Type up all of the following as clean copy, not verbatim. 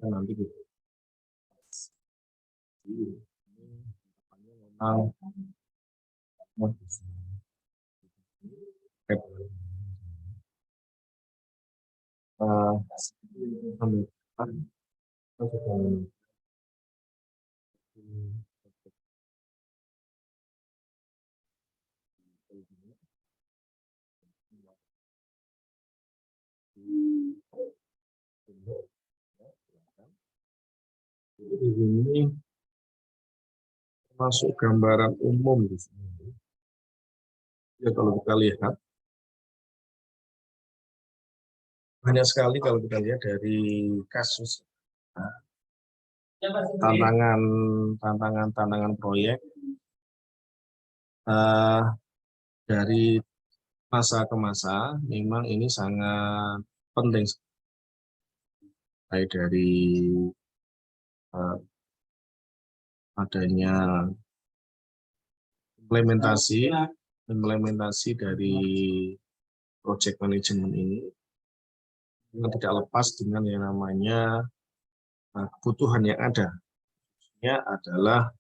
Nanti gitu. Di sini masuk gambaran umum di sini. Ya kalau kita lihat banyak sekali kalau kita lihat dari kasus tantangan proyek dari masa ke masa memang ini sangat penting, baik dari adanya implementasi dari project management ini yang tidak lepas dengan yang namanya kebutuhan yang ada. Ini adalah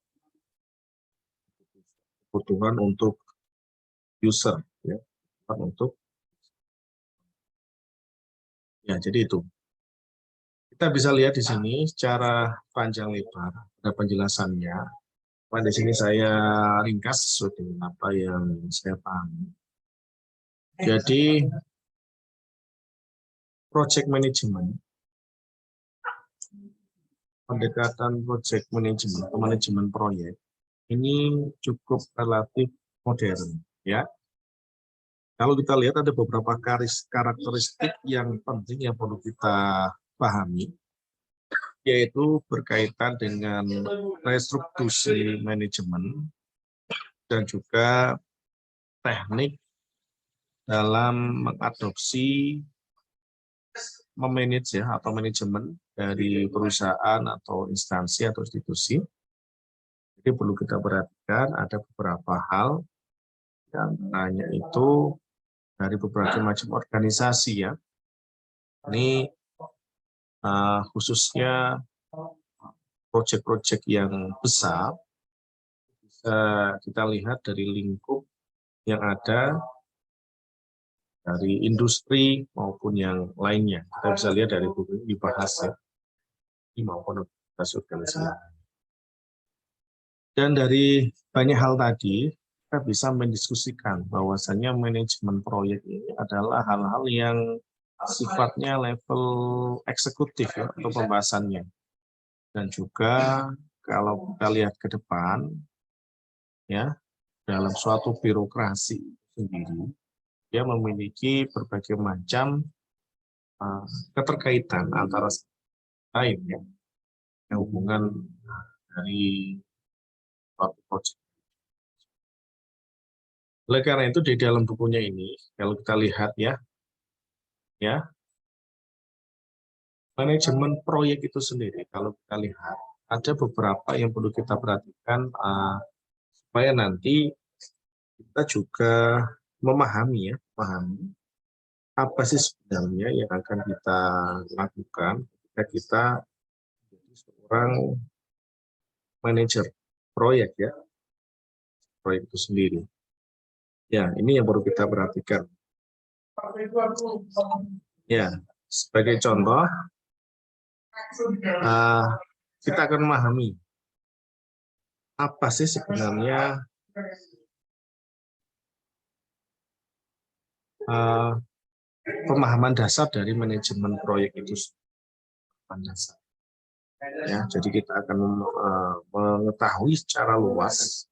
kebutuhan untuk user, ya, jadi itu. Kita bisa lihat di sini secara panjang lebar ada penjelasannya. Di sini saya ringkas sesuai dengan apa yang saya pahami. Jadi project management, pendekatan project management, manajemen proyek ini cukup relatif modern, ya. Kalau kita lihat ada beberapa karakteristik yang penting yang perlu kita pahami, yaitu berkaitan dengan restrukturasi manajemen dan juga teknik dalam mengadopsi memanage ya atau manajemen dari perusahaan atau instansi atau institusi. Jadi perlu kita perhatikan ada beberapa hal yang hanya itu dari beberapa macam organisasi, ya. Ini khususnya proyek-proyek yang besar bisa kita lihat dari lingkup yang ada dari industri maupun yang lainnya. Kita bisa lihat dari buku ini dibahas, ya, maupun organisasi. Dan dari banyak hal tadi kita bisa mendiskusikan bahwasannya manajemen proyek ini adalah hal-hal yang sifatnya level eksekutif, ya, atau pembahasannya. Dan juga kalau kita lihat ke depan, ya, dalam suatu birokrasi sendiri, dia memiliki berbagai macam keterkaitan antara lain, ya, yang hubungan dari suatu proyek. Oleh karena itu di dalam bukunya ini, kalau kita lihat ya, manajemen proyek itu sendiri, kalau kita lihat ada beberapa yang perlu kita perhatikan supaya nanti kita juga memahami apa sih sebenarnya yang akan kita lakukan ketika kita menjadi seorang manajer proyek, ya, proyek itu sendiri. Ya, ini yang perlu kita perhatikan. Ya, sebagai contoh, kita akan memahami apa sih sebenarnya pemahaman dasar dari manajemen proyek itu. Ya, jadi kita akan mengetahui secara luas,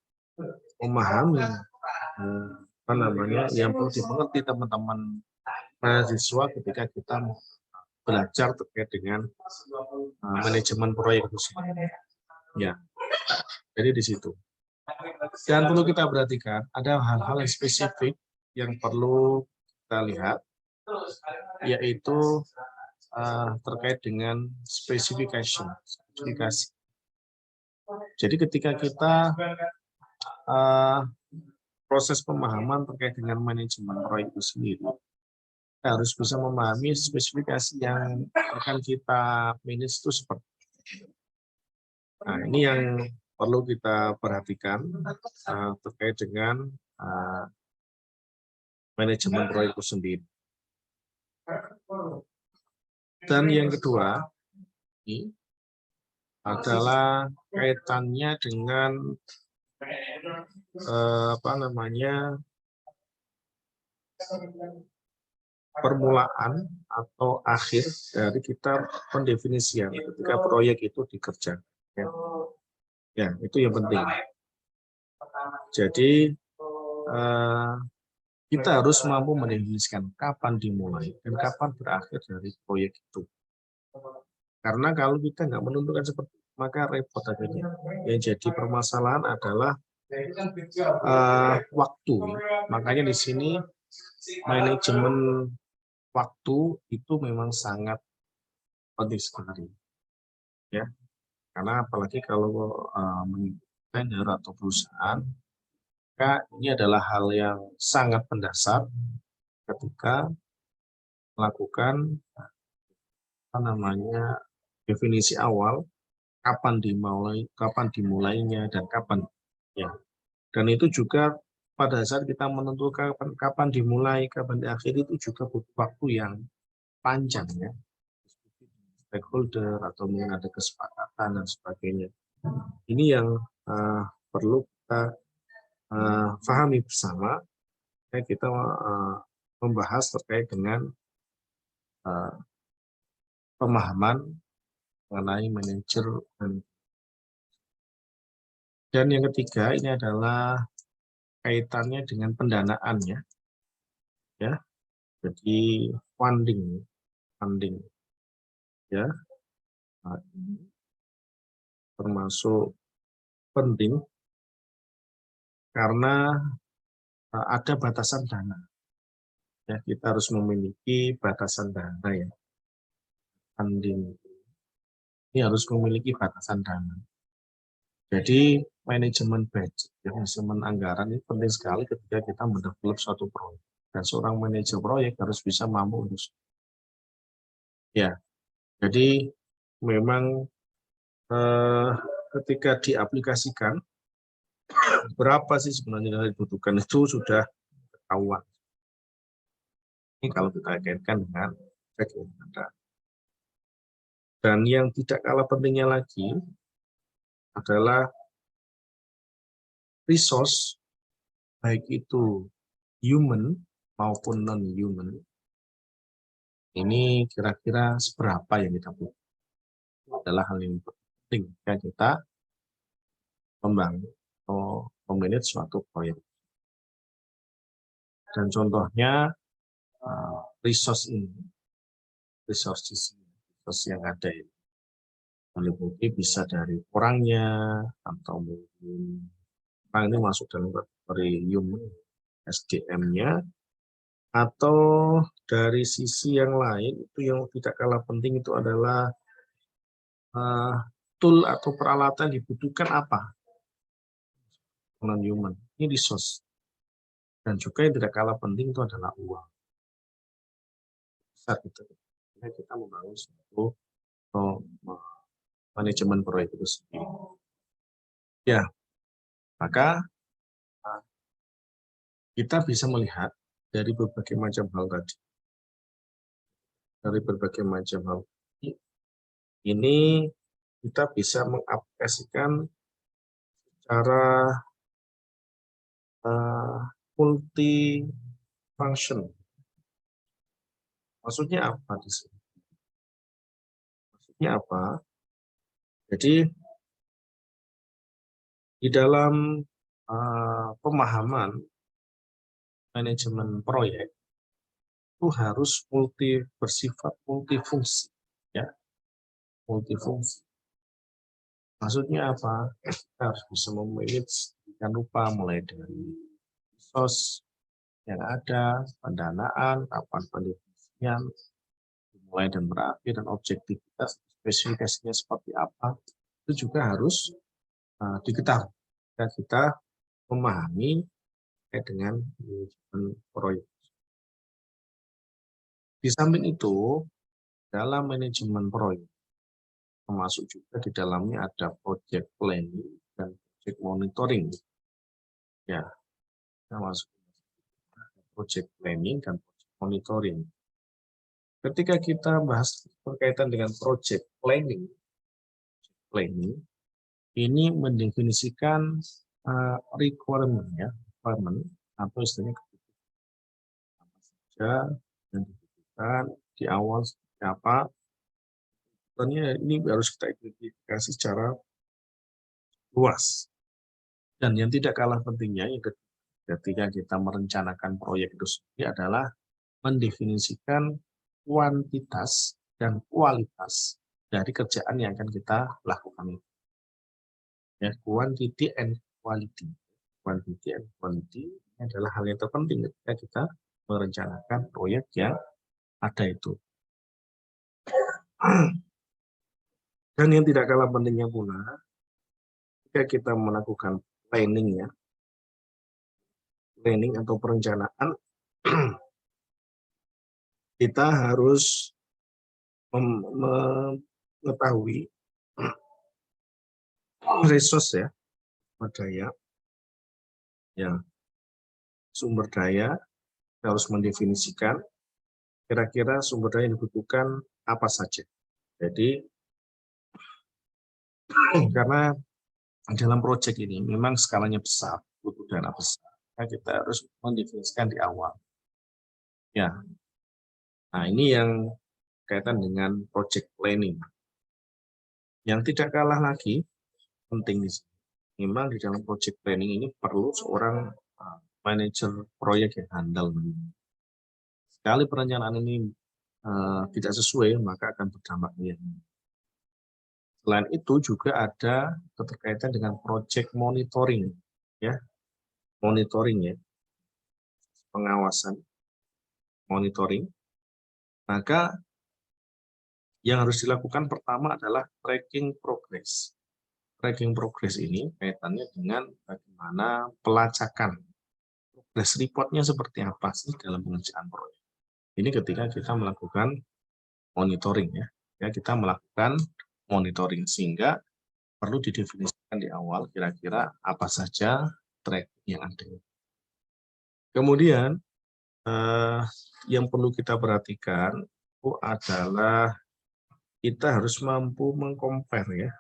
memahami yang perlu dimengerti teman-teman mahasiswa ketika kita belajar terkait dengan manajemen proyek itu sendiri. Ya, jadi di situ. Dan perlu kita perhatikan ada hal-hal yang spesifik yang perlu kita lihat yaitu terkait dengan spesifikasi. Jadi ketika kita proses pemahaman terkait dengan manajemen proyek itu sendiri, kita harus bisa memahami spesifikasi yang akan kita manage itu seperti. Nah, ini yang perlu kita perhatikan terkait dengan manajemen proyek itu sendiri. Dan yang kedua ini adalah kaitannya dengan permulaan atau akhir dari kita pendefinisian ketika proyek itu dikerjakan. Ya, itu yang penting. Jadi kita harus mampu mendefinisikan kapan dimulai dan kapan berakhir dari proyek itu. Karena kalau kita nggak menentukan seperti itu, maka repot akhirnya. Yang jadi permasalahan adalah waktu. Makanya di sini manajemen waktu itu memang sangat penting sekali. Ya, karena apalagi kalau vendor atau perusahaan, maka ini adalah hal yang sangat mendasar ketika melakukan definisi awal, kapan dimulainya dan kapan ya. Dan itu juga pada saat kita menentukan kapan dimulai, kapan diakhiri itu juga butuh waktu yang panjang ya. Stakeholder atau mungkin ada kesepakatan dan sebagainya. Ini yang perlu kita pahami bersama. Kita membahas terkait dengan pemahaman mengenai manajemen. Dan yang ketiga ini adalah kaitannya dengan pendanaannya, ya. Jadi funding, ya, termasuk penting karena ada batasan dana. Ya, kita harus memiliki batasan dana ya. Funding ini harus memiliki batasan dana. Jadi manajemen budget, manajemen anggaran ini penting sekali ketika kita mendevelop suatu proyek. Dan seorang manajer proyek harus bisa mampu untuk ya. Jadi memang ketika diaplikasikan berapa sih sebenarnya yang dibutuhkan itu sudah ketahuan. Ini kalau kita kaitkan dengan efek yang ada. Dan yang tidak kalah pentingnya lagi adalah resource, baik itu human maupun non-human, ini kira-kira seberapa yang kita butuh. Adalah hal yang penting yang kita membangun atau memanage suatu proyek. Dan contohnya resource yang ada ini meliputi bisa dari orangnya atau mungkin orang ini masuk dalam kategori human SDM-nya, atau dari sisi yang lain itu yang tidak kalah penting itu adalah tool atau peralatan dibutuhkan apa non-human, ini resource. Dan juga yang tidak kalah penting itu adalah uang. Saat itu kita membangun suatu manajemen proyek itu sendiri. Ya, maka kita bisa melihat dari berbagai macam hal tadi. Dari berbagai macam hal ini kita bisa mengaplikasikan secara multi function. Maksudnya apa di sini? Maksudnya apa? Jadi di dalam pemahaman manajemen proyek itu harus bersifat multifungsi, ya, multifungsi. Maksudnya apa? Kita harus bisa memanage dengan rupa mulai dari resource yang ada, pendanaan, kapan penelitian, mulai dan berakhir, dan objektivitas, spesifikasinya seperti apa, itu juga harus diketahui. Dan kita memahami terkait dengan manajemen proyek. Di samping itu, dalam manajemen proyek, termasuk juga di dalamnya ada project planning dan project monitoring. Ya, termasuk project planning dan project monitoring. Ketika kita bahas berkaitan dengan project planning ini mendefinisikan requirement atau istilahnya kebutuhan apa saja yang dibutuhkan di awal seperti apa. Tentunya ini harus kita identifikasi secara luas. Dan yang tidak kalah pentingnya ketika kita merencanakan proyek itu sendiri adalah mendefinisikan kuantitas dan kualitas dari kerjaan yang akan kita lakukan. Ya, quantity and quality. Quantity and quality ini adalah hal yang terpenting ketika kita merencanakan proyek yang ada itu. Dan yang tidak kalah pentingnya pula, ketika kita melakukan planning atau perencanaan, kita harus mengetahui resource sumber daya, kita harus mendefinisikan kira-kira sumber daya yang dibutuhkan apa saja. Jadi, karena dalam proyek ini memang skalanya besar, butuh dana besar, kita harus mendefinisikan di awal. Ya, nah ini yang kaitan dengan project planning. Yang tidak kalah lagi penting di sini. Memang di dalam project planning ini perlu seorang manajer proyek yang handal. Sekali perencanaan ini tidak sesuai, maka akan berdampak negatif. Selain itu juga ada keterkaitan dengan project monitoring, ya, pengawasan, monitoring. Maka yang harus dilakukan pertama adalah tracking progress. Tracking progress ini kaitannya dengan bagaimana pelacakan progress reportnya seperti apa sih dalam pengerjaan proyek. Ini ketika kita melakukan monitoring, ya kita melakukan monitoring sehingga perlu didefinisikan di awal kira-kira apa saja track yang ada. Kemudian yang perlu kita perhatikan itu adalah kita harus mampu mengcompare.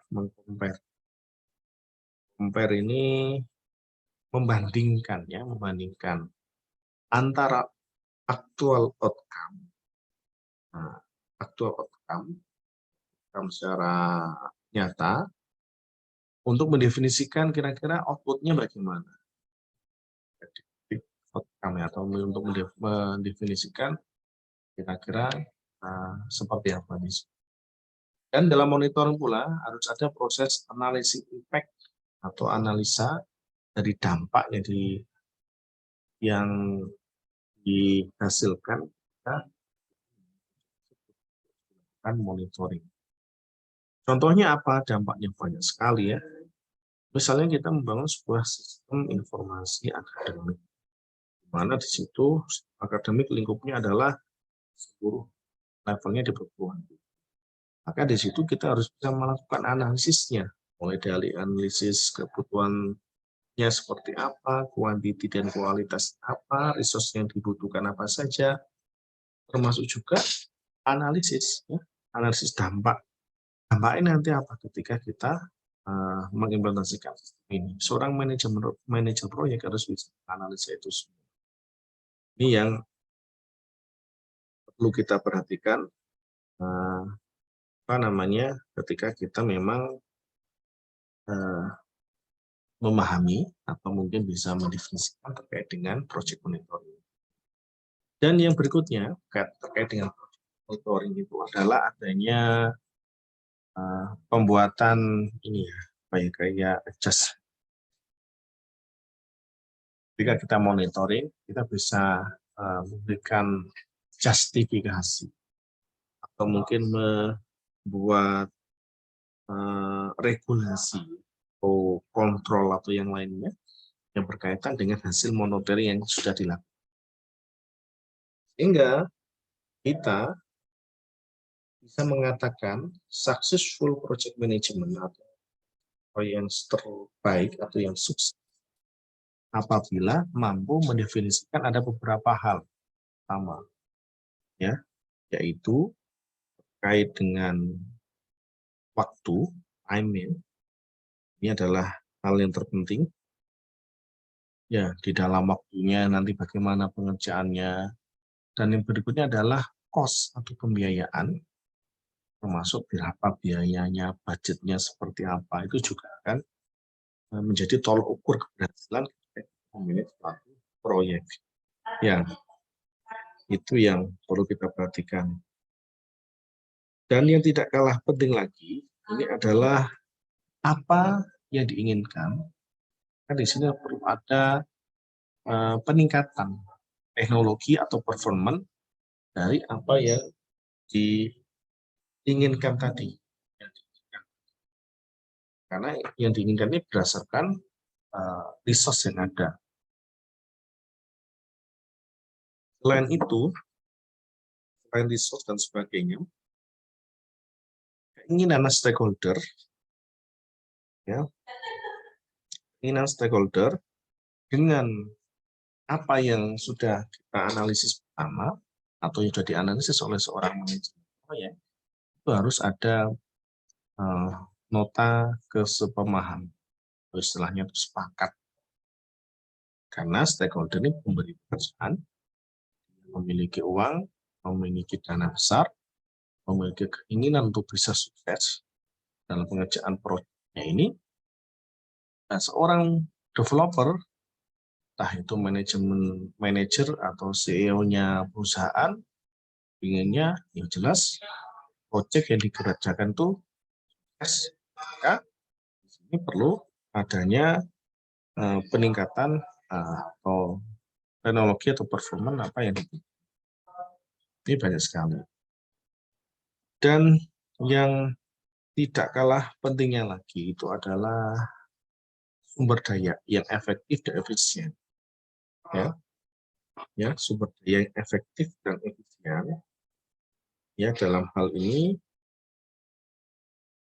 Compare ini membandingkan antara actual outcome secara nyata untuk mendefinisikan kira-kira outputnya bagaimana. Outcome atau untuk mendefinisikan kira-kira seperti apa di sini. Dan dalam monitoring pula harus ada proses analisis impact atau analisa dari dampak yang dihasilkan kan monitoring. Contohnya apa? Dampaknya banyak sekali ya. Misalnya kita membangun sebuah sistem informasi akademik, di mana di situ akademik lingkupnya adalah seluruh levelnya di perguruan tinggi. Maka di situ kita harus bisa melakukan analisisnya, mulai dari analisis kebutuhannya seperti apa, kuantiti dan kualitas apa, resource yang dibutuhkan apa saja, termasuk juga analisis dampak. Dampaknya nanti apa ketika kita mengimplementasikan sistem ini. Seorang manajer proyek harus bisa analisa itu semua. Ini yang perlu kita perhatikan ketika kita memang memahami atau mungkin bisa mendefinisikan terkait dengan project monitoring. Dan yang berikutnya terkait dengan project monitoring itu adalah adanya pembuatan ini kayak adjust. Ketika kita monitoring, kita bisa memberikan justifikasi atau mungkin membuat regulasi atau kontrol atau yang lainnya yang berkaitan dengan hasil monitoring yang sudah dilakukan. Sehingga kita bisa mengatakan successful project management atau yang terbaik atau yang sukses apabila mampu mendefinisikan ada beberapa hal pertama, ya, yaitu terkait dengan waktu, timing, ini adalah hal yang terpenting. Ya, di dalam waktunya nanti bagaimana pengerjaannya, dan yang berikutnya adalah cost atau pembiayaan, termasuk berapa biayanya, budgetnya seperti apa, itu juga akan menjadi tolok ukur keberhasilan memilih suatu proyek. Ya, itu yang perlu kita perhatikan. Dan yang tidak kalah penting lagi, ini adalah apa yang diinginkan. Kan di sini perlu ada peningkatan teknologi atau performance dari apa yang diinginkan tadi. Karena yang diinginkan ini berdasarkan resource yang ada. Selain itu, selain resource dan sebagainya, keinginan stakeholder, ya, keinginan stakeholder dengan apa yang sudah kita analisis pertama atau yang sudah dianalisis oleh seorang manajemen proyek, itu harus ada nota kesepemahaman, istilahnya itu sepakat. Karena stakeholder ini memberi pekerjaan, memiliki uang, memiliki dana besar, memiliki keinginan untuk bisa sukses dalam pengerjaan proyeknya ini. Nah, seorang developer, entah itu manajer atau CEO-nya perusahaan, inginnya yang jelas proyek yang dikerjakan itu sukses. Maka di sini perlu adanya peningkatan atau teknologi atau performa apa yang ini banyak sekali. Dan yang tidak kalah pentingnya lagi itu adalah sumber daya yang efektif dan efisien. Ya, sumber daya yang efektif dan efisien. Ya, dalam hal ini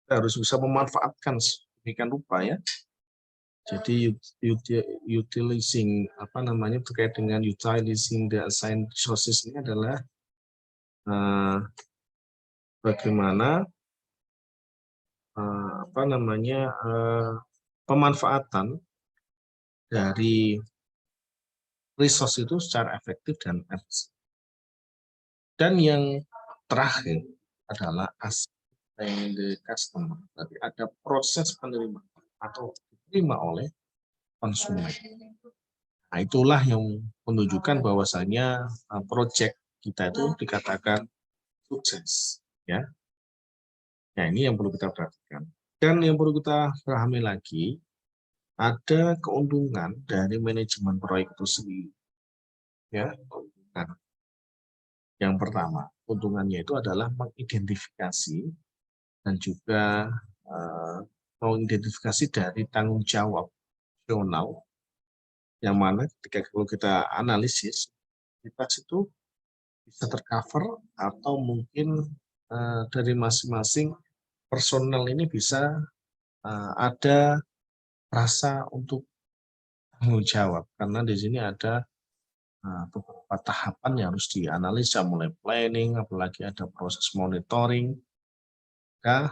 kita harus bisa memanfaatkan sedemikian rupa ya. Jadi utilizing terkait dengan utilizing the assigned resources ini adalah bagaimana pemanfaatan dari resource itu secara efektif dan efisien. Dan yang terakhir adalah aspek the customer. Berarti ada proses penerimaan atau diterima oleh konsumen. Nah, itulah yang menunjukkan bahwasanya proyek kita itu dikatakan sukses, ya. Nah, ini yang perlu kita perhatikan. Dan yang perlu kita pahami lagi, ada keuntungan dari manajemen proyek itu sendiri. Ya, keuntungan. Yang pertama, keuntungannya itu adalah mengidentifikasi dan juga mengidentifikasi dari tanggung jawab nasional, yang mana ketika kalau kita analisis, kita itu bisa tercover atau mungkin dari masing-masing personel ini bisa ada rasa untuk tanggung jawab, karena di sini ada beberapa tahapan yang harus dianalisa, mulai planning, apalagi ada proses monitoring, ya,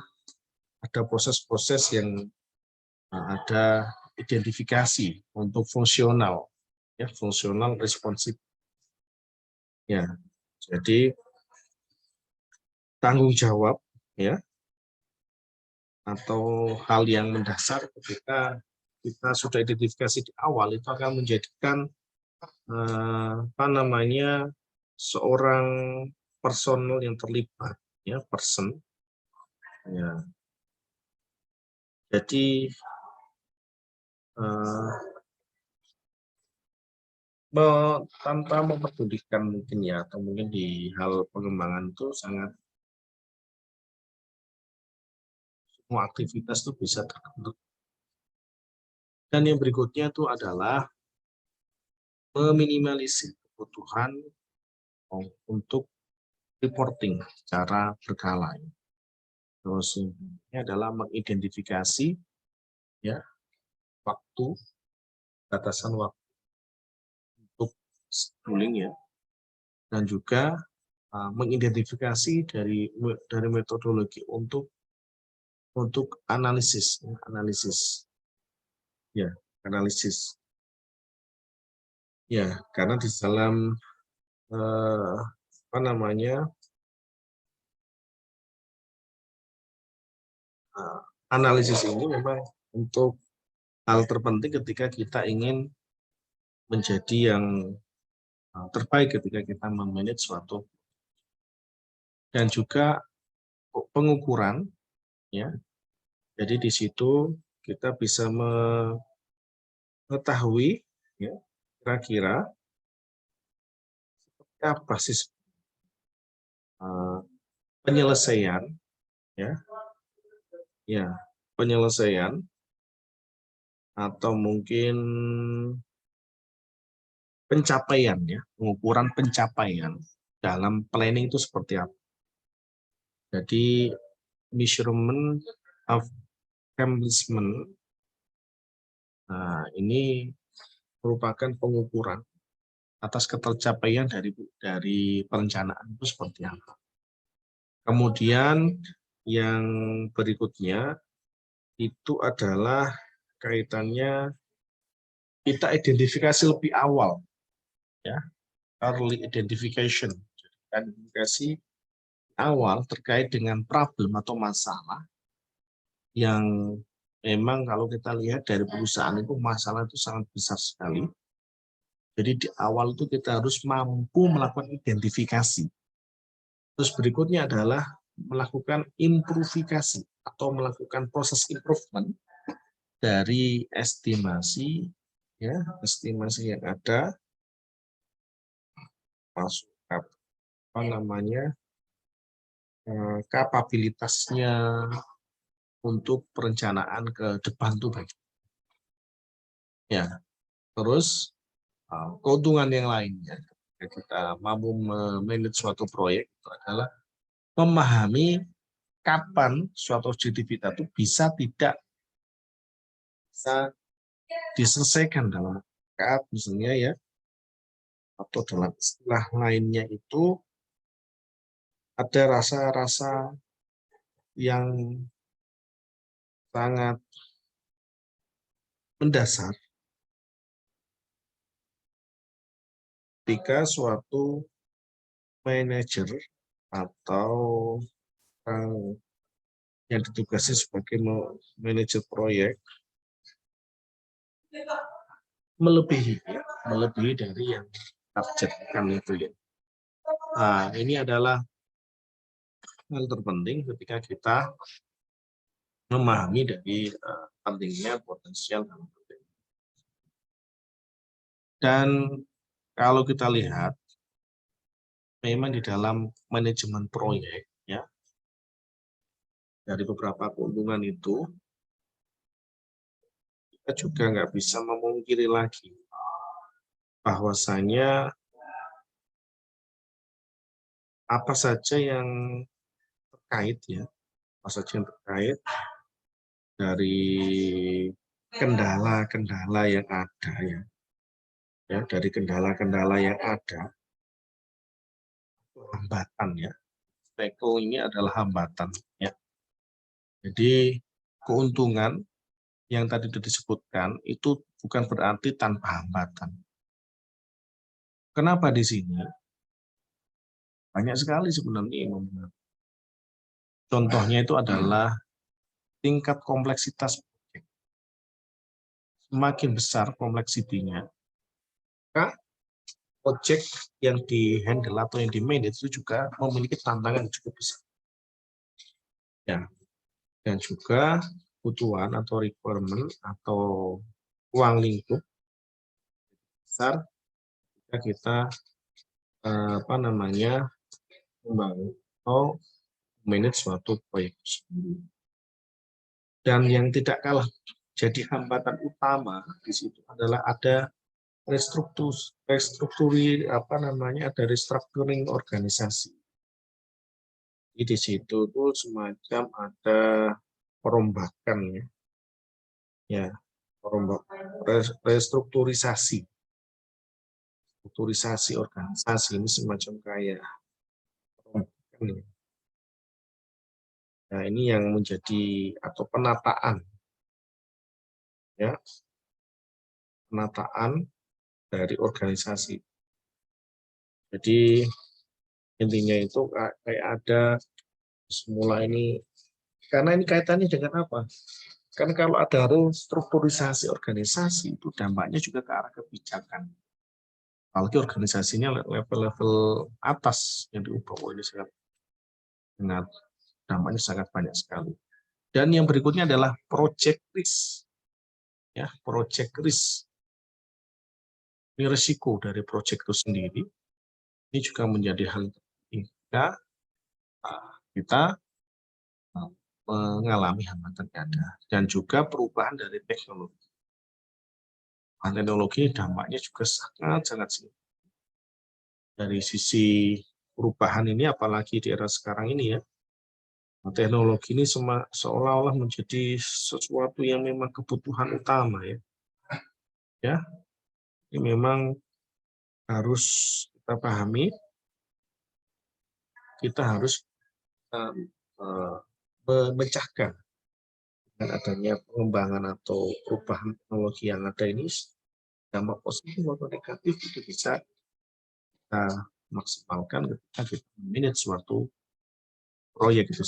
ada proses-proses yang ada identifikasi untuk fungsional, ya, fungsional responsif. Ya, jadi tanggung jawab, ya, atau hal yang mendasar ketika kita sudah identifikasi di awal itu akan menjadikan seorang personel yang terlibat, ya, person, ya. Jadi tanpa mempedulikan mungkin ya, atau mungkin di hal pengembangan itu sangat semua aktivitas itu bisa terbentuk. Dan yang berikutnya itu adalah meminimalisir kebutuhan untuk reporting secara berkala. Terus ini adalah mengidentifikasi ya waktu, batasan waktu untuk scheduling ya, dan juga mengidentifikasi dari metodologi untuk analisis ya, karena di dalam apa namanya analisis ini memang untuk hal terpenting ketika kita ingin menjadi yang terbaik ketika kita memanage suatu, dan juga pengukuran ya. Jadi di situ kita bisa mengetahui ya kira-kira apa sih penyelesaian ya penyelesaian atau mungkin pencapaian ya, pengukuran pencapaian dalam planning itu seperti apa. Jadi measurement of accomplishment, nah ini merupakan pengukuran atas ketercapaian dari perencanaan itu seperti apa. Kemudian yang berikutnya itu adalah kaitannya kita identifikasi lebih awal ya, early identification, identifikasi awal terkait dengan problem atau masalah yang memang kalau kita lihat dari perusahaan itu masalah itu sangat besar sekali. Jadi di awal itu kita harus mampu melakukan identifikasi. Terus berikutnya adalah melakukan improvisasi atau melakukan proses improvement dari estimasi ya, estimasi yang ada, masuk apa namanya kapabilitasnya untuk perencanaan ke depan tuh baik. Ya, terus keuntungan yang lainnya kita mampu memanage suatu proyek itu adalah memahami kapan suatu objektivitas itu bisa diselesaikan dalam saat misalnya ya, atau dalam istilah lainnya itu ada rasa-rasa yang sangat mendasar ketika suatu manajer atau yang ditugasi sebagai manajer proyek melebihi dari yang targetkan itu ya. Nah, ini adalah hal terpenting ketika kita memahami dari pentingnya potensial dalam proyek. Dan kalau kita lihat memang di dalam manajemen proyek ya, dari beberapa keuntungan itu kita juga nggak bisa memungkiri lagi bahwasanya apa saja yang terkait ya, apa saja yang terkait dari kendala-kendala yang ada ya, dari kendala-kendala yang ada, hambatan ya. Teko ini adalah hambatan ya. Jadi keuntungan yang tadi sudah disebutkan itu bukan berarti tanpa hambatan. Kenapa di sini? Banyak sekali sebenarnya. Contohnya itu adalah tingkat kompleksitas. Semakin besar kompleksitinya, maka project yang di-handle atau yang di-manage itu juga memiliki tantangan yang cukup besar. Ya. Dan juga kebutuhan atau requirement atau uang lingkup besar kita membangun atau manage suatu proyek. Dan yang tidak kalah jadi hambatan utama di situ adalah ada ada restructuring organisasi. Jadi di situ tuh semacam ada perombakan ya, restrukturisasi organisasi ini semacam kayak perombakan ya. Nah, ini yang menjadi atau penataan ya, penataan dari organisasi. Jadi intinya itu kayak ada semula ini, karena ini kaitannya dengan apa? Kan kalau ada restrukturisasi organisasi itu dampaknya juga ke arah kebijakan. Apalagi organisasinya level-level atas yang diubah, ini sangat dampaknya sangat banyak sekali. Dan yang berikutnya adalah project risk. Ya, project risk. Ini risiko dari project itu sendiri. Ini juga menjadi hal penting. Kita mengalami hambatan ada, dan juga perubahan dari teknologi. Teknologi dampaknya juga sangat signifikan. Dari sisi perubahan ini, apalagi di era sekarang ini ya, teknologi ini seolah-olah menjadi sesuatu yang memang kebutuhan utama ya. Ya, ini memang harus kita pahami. Kita harus memecahkan dengan adanya pengembangan atau perubahan teknologi yang ada ini, dampak positif atau negatif itu bisa kita maksimalkan ketika kita manage suatu proyek itu.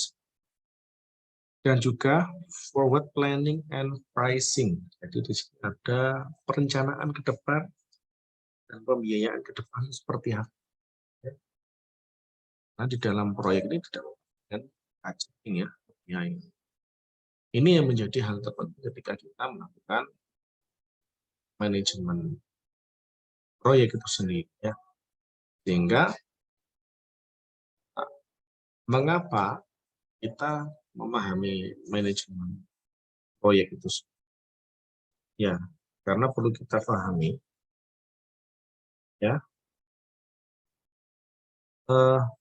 Dan juga forward planning and pricing. Jadi di sini ada perencanaan ke depan dan pembiayaan ke depan seperti apa. Nah, di dalam proyek ini tidak dengan budgeting ya, biaya. Ini yang menjadi hal terpenting ketika kita melakukan manajemen proyek itu sendiri ya. Sehingga mengapa kita memahami manajemen proyek itu? Ya, karena perlu kita pahami ya,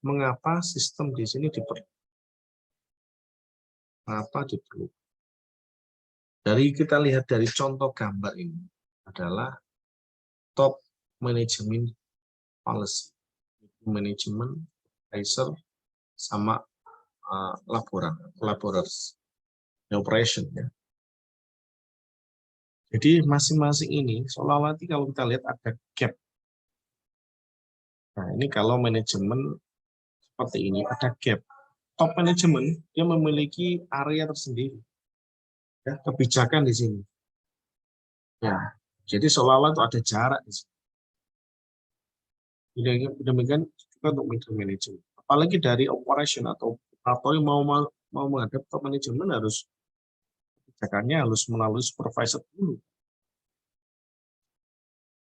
mengapa sistem di sini diperlukan. Mengapa diperlukan? Dari kita lihat dari contoh gambar ini adalah top management policy, manajemen advisor sama laborers operation ya. Jadi masing-masing ini seolah-olah kalau kita lihat ada gap. Nah, ini kalau manajemen seperti ini ada gap. Top manajemen dia memiliki area tersendiri. Ya, kebijakan di sini. Ya, jadi seolah-olah itu ada jarak di sini. Demikian juga untuk middle management. Apalagi dari operation atau yang mau menghadap top manajemen harus kebijakannya harus melalui supervisor dulu.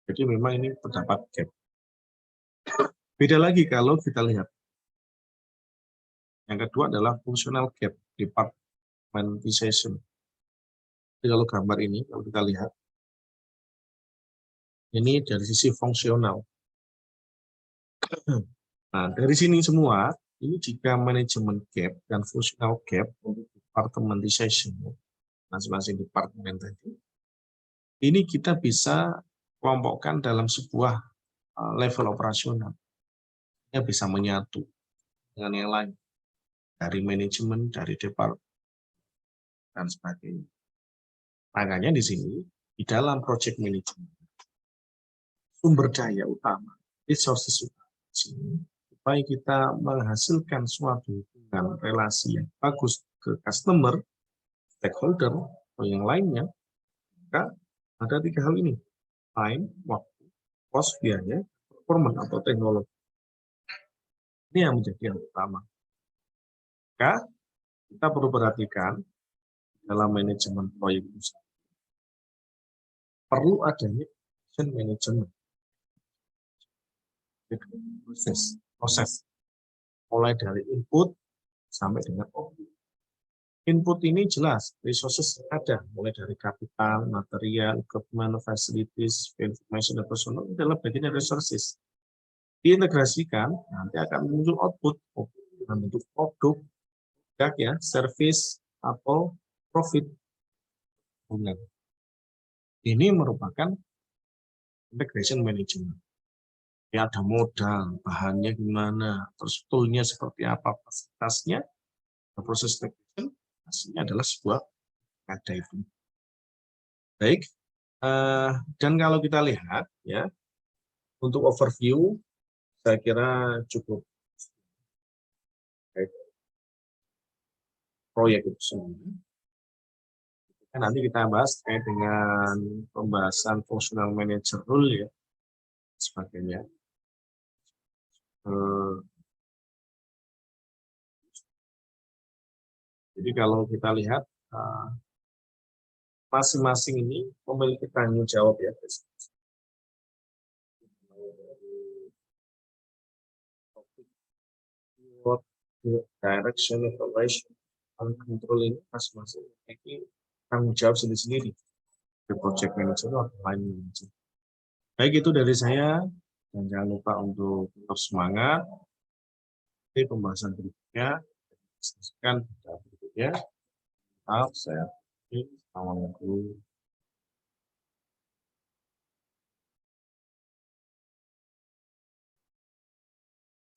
Jadi memang ini terdapat gap. Beda lagi kalau kita lihat. Yang kedua adalah functional gap, departmentization. Jadi kalau gambar ini, kalau kita lihat, ini dari sisi fungsional. Nah, dari sini semua, ini jika manajemen gap dan functional gap untuk departmentization, masing-masing departemen tadi, ini kita bisa kelompokkan dalam sebuah level operasional. Ini bisa menyatu dengan yang lain, dari manajemen, dari departemen, dan sebagainya. Makanya di sini, di dalam project management, sumber daya utama, resources utama, supaya kita menghasilkan suatu hubungan relasi yang bagus ke customer, stakeholder, atau yang lainnya, maka ada 3 hal ini. Time, waktu, cost, biaya, performance atau teknologi. Ini yang menjadi yang utama. Maka kita perlu perhatikan dalam manajemen proyek usaha. Perlu adanya action management. proses mulai dari input sampai dengan output. Input ini jelas, resources ada, mulai dari kapital, material, equipment, facilities, information, dan personal, adalah bagian dari resources. Diintegrasikan, nanti akan muncul output dalam bentuk produk, ya, service, atau profit. Ini merupakan integration management. Ya, ada modal, bahannya gimana, terus toolnya seperti apa, fasilitasnya, proses integration, hasilnya adalah sebuah ada itu. Baik, dan kalau kita lihat ya, untuk overview saya kira cukup. Baik. Proyek itu sendiri. Nanti kita bahas terkait dengan pembahasan functional manager rule ya, sebagainya. Jadi kalau kita lihat masing-masing ini memiliki tanggung jawab ya. Direction, evaluation, and control ini masing-masing memiliki tanggung jawab sendiri-sendiri. Di project manager atau line manager. Baik, itu dari saya, dan jangan lupa untuk tetap semangat. Di pembahasan berikutnya, diskusikan berikutnya. Maaf, saya. Assalamualaikum.